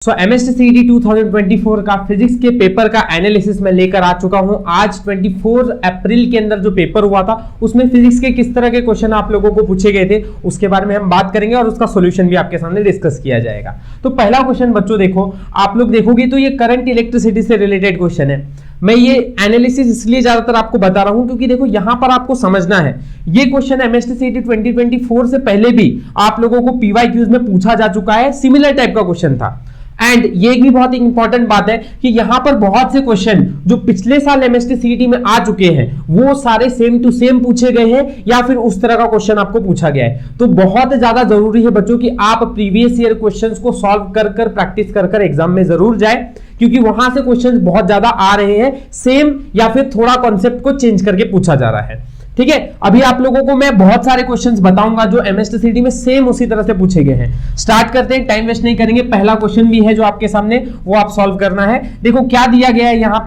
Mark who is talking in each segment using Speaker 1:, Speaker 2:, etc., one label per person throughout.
Speaker 1: सो MST CET 2024 का physics के paper का एनालिसिस मैं लेकर आ चुका हूं। आज 24 अप्रैल के अंदर जो पेपर हुआ था उसमें फिजिक्स के किस तरह के क्वेश्चन आप लोगों को पूछे गए थे उसके बारे में हम बात करेंगे और उसका सॉल्यूशन भी आपके सामने डिस्कस किया जाएगा। तो पहला क्वेश्चन बच्चों देखो, आप लोग देखोगे तो ये करंट इलेक्ट्रिसिटी से रिलेटेड क्वेश्चन है। मैं ये एनालिसिस इसलिए ज्यादातर आपको बता रहा हूं क्योंकि देखो यहां पर आपको समझना है ये क्वेश्चन MST CET 2024 से पहले भी आप लोगों को PYQs में पूछा जा चुका है, सिमिलर टाइप का क्वेश्चन था। एंड ये भी बहुत इंपॉर्टेंट बात है कि यहां पर बहुत से क्वेश्चन जो पिछले साल MST CET में आ चुके हैं वो सारे सेम टू सेम पूछे गए हैं या फिर उस तरह का क्वेश्चन आपको पूछा गया है। तो बहुत ज्यादा जरूरी है बच्चों कि आप प्रीवियस ईयर क्वेश्चंस को सॉल्व कर कर प्रैक्टिस कर कर एग्जाम में जरूर जाए, क्योंकि वहां से क्वेश्चंस बहुत ज्यादा आ रहे हैं सेम या फिर थोड़ा कॉन्सेप्ट को चेंज करके पूछा जा रहा है। ठीक है, अभी आप लोगों को मैं बहुत सारे क्वेश्चंस बताऊंगा जो MST CET में सेम उसी तरह से पूछे गए हैं। स्टार्ट करते हैं, टाइम वेस्ट नहीं करेंगे। पहला क्वेश्चन भी है जो आपके सामने, वो आप सॉल्व करना है। देखो क्या दिया गया है यहाँ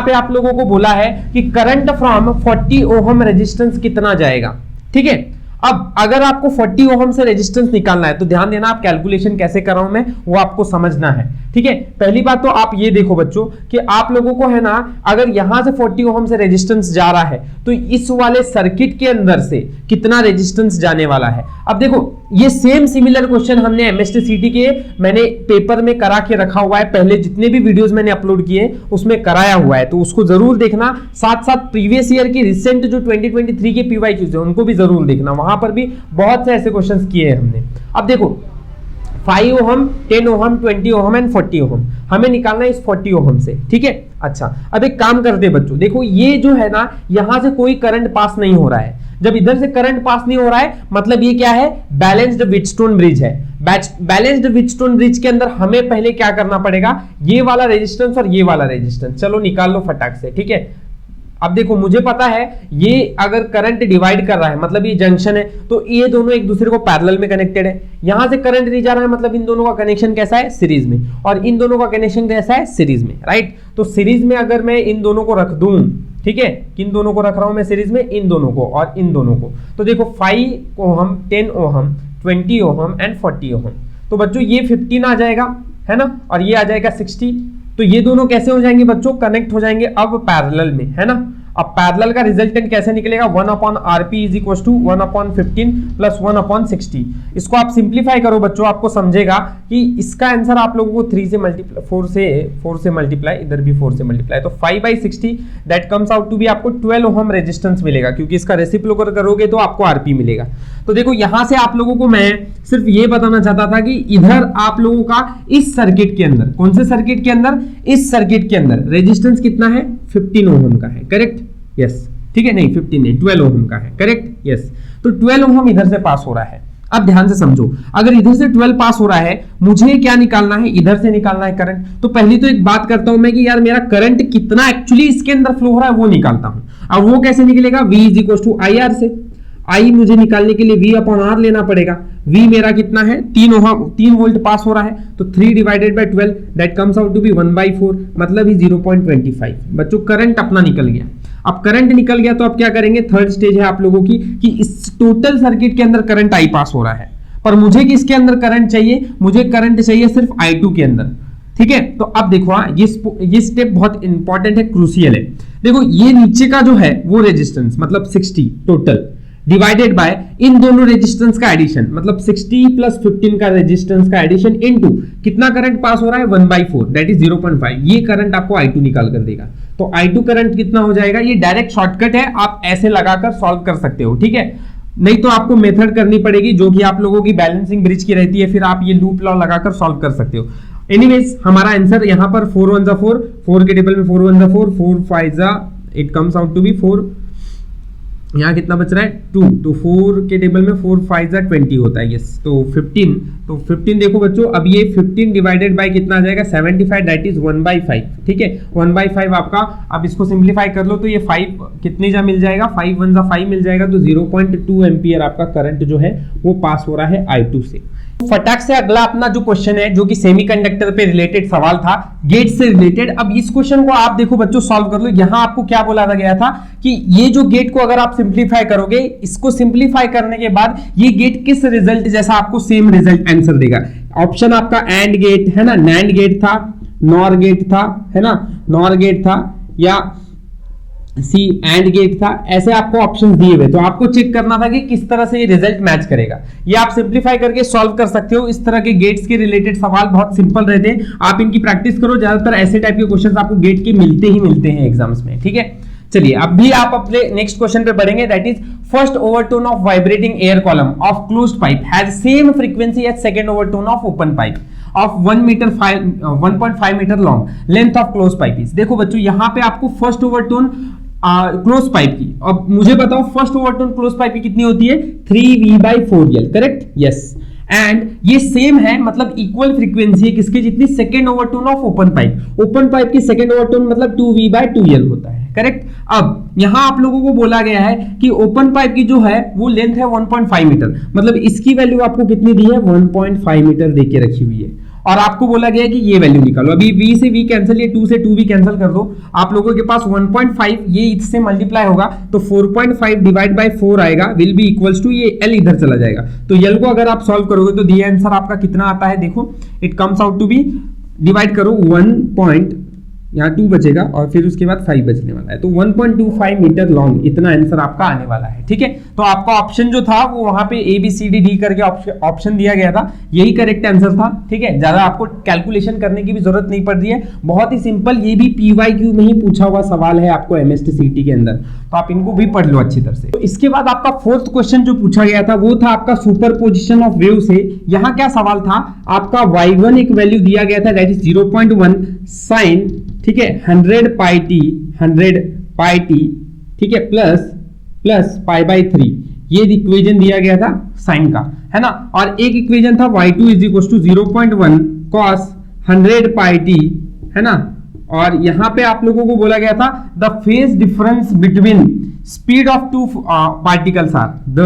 Speaker 1: पे आप लोगों को बोला है कि करंट फ्रॉम 40 ओहम रेजिस्टेंस कितना जाएगा। ठीक है, अब अगर आपको 40 ओहम से रेजिस्टेंस निकालना है तो ध्यान देना, आप कैलकुलेशन कैसे कर रहा हूं मैं वो आपको समझना है। ठीक है, पहली बात तो आप ये देखो बच्चों कि आप लोगों को है ना, अगर यहां से 40 ओहम से रेजिस्टेंस जा रहा है तो इस वाले सर्किट के अंदर से कितना रेजिस्टेंस जाने वाला है। अब देखो ये सेम सिमिलर क्वेश्चन हमने MST CET के मैंने पेपर में करा के रखा हुआ है, पहले जितने भी वीडियोस मैंने अपलोड किए उसमें कराया हुआ है, तो उसको जरूर देखना। साथ साथ प्रीवियस ईयर की रिसेंट जो 2023 के PYQs है उनको भी जरूर देखना, वहां पर भी बहुत से ऐसे क्वेश्चंस किए हैं हमने। अब देखो 5 ohm, 10 ohm, 20 ohm and 40 ohm हमें निकालना है इस 40 ओहम से। ठीक है, अच्छा अब एक काम करते हैं बच्चों, देखो ये जो है ना यहां से कोई करंट पास नहीं हो रहा है। जब इधर से करंट पास नहीं हो रहा है मतलब ये क्या है, बैलेंस्ड व्हीटस्टोन ब्रिज है। बैलेंस्ड व्हीटस्टोन ब्रिज के अंदर हमें पहले क्या करना पड़ेगा, ये वाला रेजिस्टेंस और ये वाला रेजिस्टेंस चलो निकाल लो फटाक से। ठीक है, अब देखो मुझे पता है ये अगर करंट डिवाइड कर रहा है मतलब ये जंक्शन है तो ये दोनों एक दूसरे को पैरेलल में कनेक्टेड है। यहां से करंट नहीं जा रहा है मतलब इन दोनों का कनेक्शन कैसा है, सीरीज में, और इन दोनों का कनेक्शन कैसा है, सीरीज में। राइट, तो सीरीज में अगर मैं इन दोनों को रख दूं, ठीक है, किन दोनों को रख रहा हूं मैं सीरीज में, इन दोनों को और इन दोनों को, तो देखो 5 ohm, 10 ohm, 20 ohm and 40 ohm, तो बच्चों ये 15 आ जाएगा है ना, और ये आ जाएगा 60। तो ये दोनों कैसे हो जाएंगे बच्चों, कनेक्ट हो जाएंगे अब पैरेलल में, है ना। अब पैरेलल का रिजल्टेंट कैसे निकलेगा, 1/RP is equal to 1/15 plus 1/60। इसको आप सिंप्लीफाई करो बच्चों, आपको समझेगा कि इसका आंसर आप लोगों को 3 से मल्टीप्लाई, 4 से मल्टीप्लाई, इधर भी 4 से मल्टीप्लाई, तो 5/60 that comes out to be आपको 12 ओहम रेजिस्टेंस मिलेगा, क्योंकि इसका रेसिप्रोकल करोगे तो आपको RP मिलेगा। तो देखो यहां से आप लोगों को मैं सिर्फ ये बताना चाहता था कि इधर आप लोगों का इस सर्किट के अंदर, कौन से सर्किट के अंदर, इस सर्किट के अंदर रेजिस्टेंस कितना है, 15 ओहम का है। Correct, yes. ठीक है, नहीं 15 नहीं, 12 ओहम का है। Correct, yes. तो 12 ओहम इधर से पास हो रहा है। अब ध्यान से समझो, अगर इधर से 12 पास हो रहा है, मुझे क्या निकालना है, इधर से निकालना है करंट। तो पहली तो एक बात करता हूं मैं कि यार मेरा करंट कितना एक्चुअली इसके अंदर फ्लो हो रहा है वो निकालता हूं। अब वो कैसे निकलेगा, V is equal to IR से। I मुझे निकालने के लिए V/R लेना पड़ेगा। V मेरा कितना है, 3 वोल्ट पास हो रहा है, तो 3 divided by 12 that comes out to be 1/4, मतलब ही 0.25। बच्चों करंट अपना निकल गया। अब करंट निकल गया तो अब क्या करेंगे, थर्ड स्टेज है आप लोगों की कि इस टोटल सर्किट के अंदर करंट I पास हो रहा है, पर मुझे किसके अंदर करंट चाहिए, मुझे करंट चाहिए सिर्फ I2 के अंदर। ठीक है, तो अब देखो ये स्टेप बहुत इंपॉर्टेंट है, क्रूशियल है। देखो ये नीचे का जो है वो रेजिस्टेंस मतलब 60 टोटल डिवाइडेड बाय इन दोनों रेजिस्टेंस का एडिशन, मतलब 60 प्लस 15 का रेजिस्टेंस का एडिशन इनटू कितना करंट पास हो रहा है, 1/4 दैट इज 0.5। ये करंट आपको I2 निकाल कर देगा। तो I2 करंट कितना हो जाएगा, ये डायरेक्ट शॉर्टकट है, आप ऐसे लगाकर सॉल्व कर सकते हो। ठीक है, नहीं तो आपको मेथड करनी पड़ेगी जो कि आप लोगों की बैलेंसिंग ब्रिज की रहती है, फिर आप ये लूप लॉ लगाकर सॉल्व कर सकते हो। एनीवेज हमारा आंसर यहाँ पर 4 1 4, 4 के टेबल में 4 1 4, 4 5 it comes out to be 4। यहाँ कितना बच रहा है, 2, तो 4 के टेबल में 4 5 20 होता है, यस। तो 15, तो 15 देखो बच्चों, अब ये 15 डिवाइडेड बाय कितना आ जाएगा, 75 दैट इज 1/5। ठीक है, 1/5 आपका, अब इसको सिंप्लीफाई कर लो तो ये 5 कितने जा मिल जाएगा, 5 1 5 मिल जाएगा, तो 0.2 एम्पियर आपका करंट जो है वो पास हो रहा है I2 से। फटाक से अगला अपना जो क्वेश्चन है जो कि सेमीकंडक्टर पे रिलेटेड सवाल था, गेट से रिलेटेड। अब इस क्वेश्चन को आप देखो बच्चों सॉल्व कर लो। यहां आपको क्या बोला गया था कि ये जो गेट को अगर आप सिंप्लीफाई करोगे, इसको सिंप्लीफाई करने के बाद ये गेट किस रिजल्ट जैसा आपको सेम रिजल्ट आंसर देगा। ऑप्शन आपका एंड गेट है ना, नैंड गेट था, नॉर गेट था, है ना, नॉर गेट था, या सी एंड गेट था। ऐसे आपको ऑप्शंस दिए हुए, तो आपको चेक करना था कि किस तरह से ये रिजल्ट मैच करेगा। ये आप सिंप्लीफाई करके सॉल्व कर सकते हो। इस तरह के गेट्स के रिलेटेड सवाल बहुत सिंपल रहते हैं, आप इनकी प्रैक्टिस करो। ज्यादातर ऐसे टाइप के क्वेश्चंस आपको गेट के मिलते हैं एग्जाम्स में, ठीक है। चलिए अब भी आप अपने नेक्स्ट क्वेश्चन पे बढ़ेंगे, that is first overtone of vibrating air column of closed pipe has same frequency as second overtone of open pipe of 1.5 metre long length of close pipe is. देखो बच्चों यहां पे आपको फर्स्ट ओवरटोन क्लोज पाइप की, अब मुझे बताओ first overtone close pipe की कितनी होती है, 3V/4L, करेक्ट, यस। एंड ये सेम है, मतलब इक्वल फ्रीक्वेंसी है किसके जितनी, second overtone of open pipe. Open pipe की सेकंड ओवरटोन मतलब 2V/2L होता है, करेक्ट। अब यहां आप लोगों को बोला गया है कि ओपन पाइप की जो है वो लेंथ है 1.5 मीटर, मतलब इसकी वैल्यू आपको कितनी दी है, 1.5 मीटर देके रखी हुई है। और आपको बोला गया है कि ये वैल्यू निकालो। अभी v से v कैंसिल, ये 2 से 2 भी कैंसिल कर दो। आप लोगों के पास 1.5 ये इससे मल्टीप्लाई होगा तो 4.5 डिवाइड बाय 4 आएगा, विल बी इक्वल्स टू, ये l इधर चला जाएगा। तो l को अगर आप सॉल्व करोगे तो दिया आंसर आपका कितना आता है, देखो it comes out to be, divide करो 1. यहाँ 2 बचेगा और फिर उसके बाद 5 बचने वाला है, तो 1.25 मीटर लॉन्ग इतना आंसर आपका आने वाला है, ठीक है। तो आपका ऑप्शन जो था वो वहां पे ABCD करके ऑप्शन दिया गया था, यही करेक्ट आंसर था, ठीक है। ज्यादा आपको कैलकुलेशन करने की भी जरूरत नहीं पड़ रही है, बहुत ही सिंपल। ये भी PYQ में ही पूछा हुआ सवाल है आपको MST/CT के अंदर, तो आप इनको भी पढ़ लो अच्छी तरह से। तो इसके बाद आपका फोर्थ क्वेश्चन जो पूछा गया था वो था आपका सुपरपोजिशन ऑफ वेव से। यहाँ क्या सवाल था आपका, y1 एक वैल्यू दिया गया था दैट इज 0.1 साइन, ठीक है, 100 पाई टी, ठीक है, प्लस π/3, ये इक्वेशन दिया गया था साइन का, है ना। और एक इक्वेशन था y2 is equal to 0.1 cos 100 pi t, है ना। और यहां पे आप लोगों को बोला गया था the phase difference between speed of two particles are, the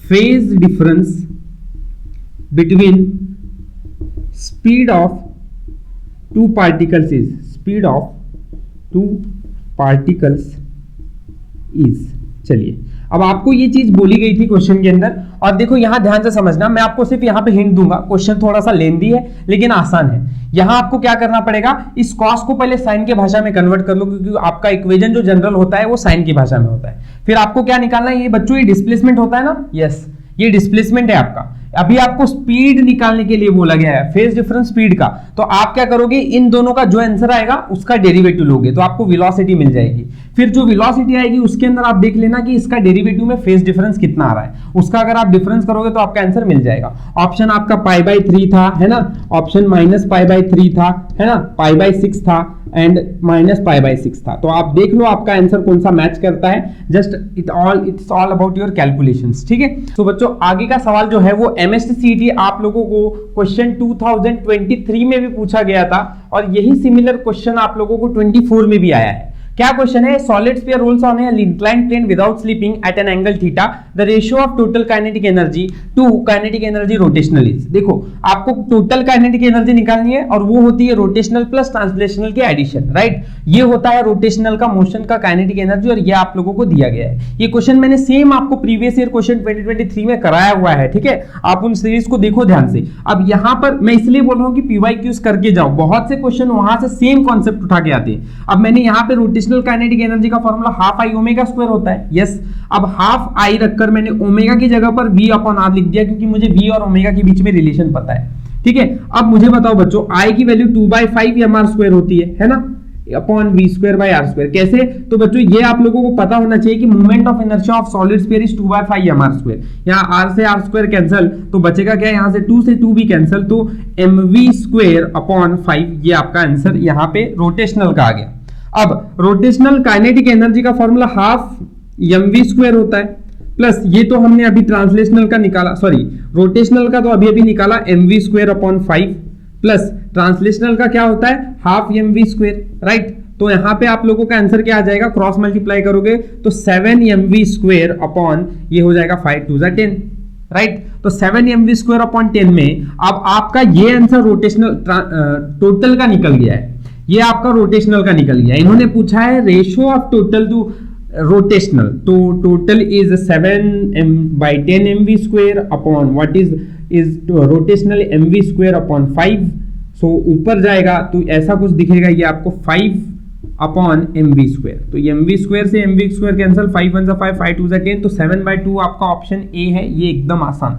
Speaker 1: phase difference between speed of two particles is, speed of two particles is. चलिए अब आपको ये चीज बोली गई थी क्वेश्चन के अंदर, और देखो यहां ध्यान से समझना, मैं आपको सिर्फ यहां पे हिंट दूंगा, क्वेश्चन थोड़ा सा लेंदी है लेकिन आसान है। यहां आपको क्या करना पड़ेगा, इस कॉस को पहले साइन के भाषा में कन्वर्ट कर लो, क्योंकि आपका इक्वेशन जो जनरल होता है वो साइन की भाषा में होता है। फिर आपको क्या निकालना है, ये बच्चों ये डिस्प्लेसमेंट होता है ना, यस, ये डिस्प्लेसमेंट है आपका। अभी आपको स्पीड निकालने के लिए बोला गया है, फेज डिफरेंस स्पीड का, तो आप क्या करोगे, इन दोनों का जो आंसर आएगा उसका डेरिवेटिव लोगे तो आपको वेलोसिटी मिल जाएगी। फिर जो वेलोसिटी आएगी उसके अंदर आप देख लेना कि इसका डेरिवेटिव में फेज डिफरेंस कितना आ रहा है, उसका अगर आप डिफरेंस करोगे तो आपका आंसर मिल जाएगा। ऑप्शन आपका π/3 था, है ना, ऑप्शन -π/3 था, है ना, π/6 था एंड -π/6 था। तो आप देख लो आपका आंसर कौन सा मैच करता है, just it's all about your calculations, ठीक है। तो बच्चों आगे का सवाल जो है वो MST/CT आप लोगों को क्वेश्चन 2023 में भी पूछा गया था, और यही सिमिलर क्वेश्चन आप लोगों को 24 में भी आया है। क्या क्वेश्चन है, solid sphere rolls on an inclined plane without slipping at an angle theta, the ratio of total kinetic energy to kinetic energy rotational is. देखो आपको टोटल काइनेटिक एनर्जी निकालनी है और वो होती है रोटेशनल प्लस ट्रांसलेशनल के एडिशन, राइट। ये होता है रोटेशनल का मोशन का काइनेटिक एनर्जी, और ये आप लोगों को दिया गया है। ये क्वेश्चन मैंने सेम आपको प्रीवियस ईयर क्वेश्चन 2023 में कराया हुआ है, ठीक है। आप उन सीरीज को देखो ध्यान से। अब यहां पर मैं इसलिए बोल रहा हूं कि PYQs करके जाओ, बहुत से क्वेश्चन वहां से सेम कॉन्सेप्ट उठा के आते हैं। अब मैंने यहां पे रोटेशनल काइनेटिक एनर्जी का formula half I omega square होता है, यस। अब हाफ आई रखकर मैंने ओमेगा की जगह पर V/R लिख दिया, क्योंकि मुझे V और ओमेगा के बीच में रिलेशन पता है, ठीक है। अब मुझे बताओ बच्चों, आई की वैल्यू 2/5 mr² होती है ना, अपॉन V²/R²। कैसे, तो बच्चों ये आप लोगों को पता होना चाहिए कि moment of inertia of solid sphere is 2/5 mr²। यहाँ R से R² कैंसिल, तो बचेगा क्या, यहाँ से 2 से 2 भी कैंसिल, तो mv²/5 ये आपका आंसर यहाँ पे रोटेशनल का आ गया। अब रोटेशनल काइनेटिक एनर्जी का फॉर्मूला हाफ mv² होता है, प्लस ये तो हमने अभी ट्रांसलेशनल का निकाला, सॉरी रोटेशनल का तो अभी निकाला mv²/5, प्लस ट्रांसलेशनल का क्या होता है, हाफ mv², राइट। तो यहां पे आप लोगों का आंसर क्या आ जाएगा, क्रॉस मल्टीप्लाई करोगे तो 7 mv² अपॉन ये हो जाएगा 5 2 10, राइट। तो 7mv²/10 में अब आपका ये आंसर रोटेशनल टोटल का निकल गया है, ये आपका रोटेशनल का निकल गया। इन्होंने पूछा है ratio of total to rotational, तो total is 7/10 mv² upon what is rotational mv²/5। So ऊपर जाएगा तो ऐसा कुछ दिखेगा, ये आपको 5/mv²। तो ये mv² से mv² कैंसिल, 5 1 5, 5 2 10, तो 7/2 आपका ऑप्शन ए है, ये एकदम आसान।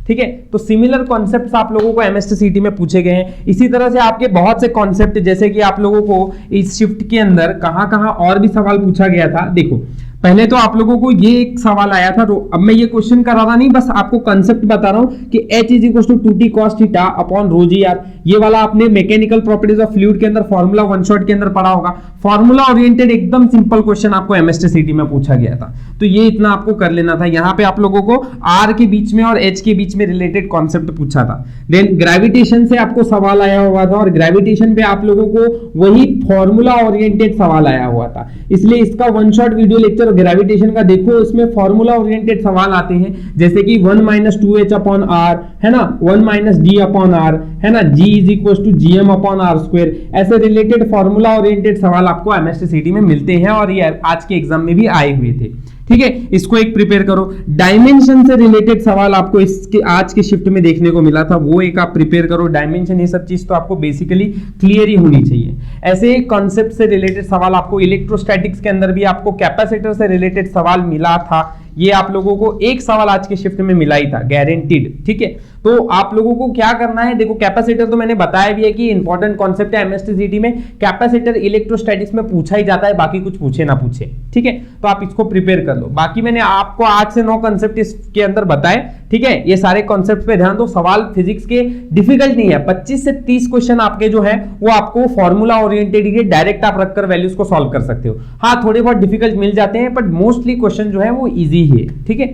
Speaker 1: ठीक है, तो सिमिलर कॉन्सेप्ट्स आप लोगों को एमएसटीसीटी में पूछे गए हैं। इसी तरह से आपके बहुत से कॉन्सेप्ट, जैसे कि आप लोगों को इस शिफ्ट के अंदर कहां कहां और भी सवाल पूछा गया था। देखो पहले तो आप लोगों को ये एक सवाल आया था, अब मैं ये क्वेश्चन करा रहा नहीं, बस आपको कंसेप्ट बता रहा हूं कि H = 2t cos θ upon ρ g r। ये वाला आपने मैकेनिकल प्रॉपर्टीज ऑफ फ्लूइड के अंदर फॉर्मूला वन शॉट के अंदर पढ़ा होगा। फॉर्मूला ओरिएंटेड एकदम सिंपल क्वेश्चन आपको एमएसटीसीटी में पूछा गया था, तो ये इतना आपको कर लेना था। यहाँ पे आप लोगों को R के बीच में और H के बीच में रिलेटेड कॉन्सेप्ट पूछा था। देन ग्रेविटेशन से आपको सवाल आया हुआ था, और ग्रेविटेशन पे आप लोगों को वही फॉर्मूला ओरिएंटेड सवाल आया हुआ था, इसलिए इसका one shot video lecture gravitation का देखो, इसमें फॉर्मूला ओरिएंटेड सवाल आते हैं, जैसे कि 1 - 2h/r है ना, 1 - d/r है ना, g = gm/r²। ऐसे रिलेटेड फॉर्मूला ओरिएंटेड सवाल आपको एमएसटीसीटी में मिलते हैं, और ये आज के एग्जाम में भी आए हुए थे। ठीक है, इसको एक प्रिपेयर करो। डायमेंशन से रिलेटेड सवाल आपको इसके आज के शिफ्ट में देखने को मिला था, वो एक आप प्रिपेयर करो। डायमेंशन ये सब चीज तो आपको बेसिकली क्लियर ही होनी चाहिए। ऐसे कॉन्सेप्ट से रिलेटेड सवाल आपको इलेक्ट्रोस्टैटिक्स के अंदर भी आपको कैपेसिटर से रिलेटेड सवाल मिला था, ये आप लोगों को एक सवाल आज के शिफ्ट में मिला ही था, गारंटीड। ठीक है, तो आप लोगों को क्या करना है, देखो कैपेसिटर तो मैंने बताया भी है कि इंपॉर्टेंट कॉन्सेप्ट है एमएसटीसीटी में। कैपेसिटर इलेक्ट्रोस्टैटिक्स में पूछा ही जाता है, बाकी कुछ पूछे ना पूछे। ठीक है, तो आप इसको प्रिपेयर कर लो। बाकी मैंने आपको 8 से 9 कॉन्सेप्ट इसके अंदर बताए। ठीक है, ये सारे कॉन्सेप्ट पे ध्यान दो। सवाल फिजिक्स के डिफिकल्ट नहीं है, 25 से 30 क्वेश्चन आपके जो है वो आपको फॉर्मूला ओरिएंटेड ही डायरेक्ट आप रखकर वैल्यूज को सॉल्व कर सकते हो। हाँ, थोड़े बहुत डिफिकल्ट मिल जाते हैं, बट मोस्टली क्वेश्चन जो है वो इजी है। ठीक है,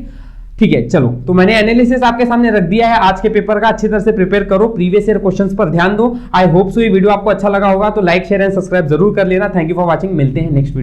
Speaker 1: ठीक है, चलो तो मैंने एनालिसिस आपके सामने रख दिया है आज के पेपर का। अच्छी तरह से प्रिपेयर करो, प्रीवियस ईयर क्वेश्चंस पर ध्यान दो। आई होप सो ये वीडियो आपको अच्छा लगा होगा, तो लाइक शेयर एंड सब्सक्राइब जरूर कर लेना। थैंक यू फॉर वॉचिंग, मिलते हैं नेक्स्ट वीडियो।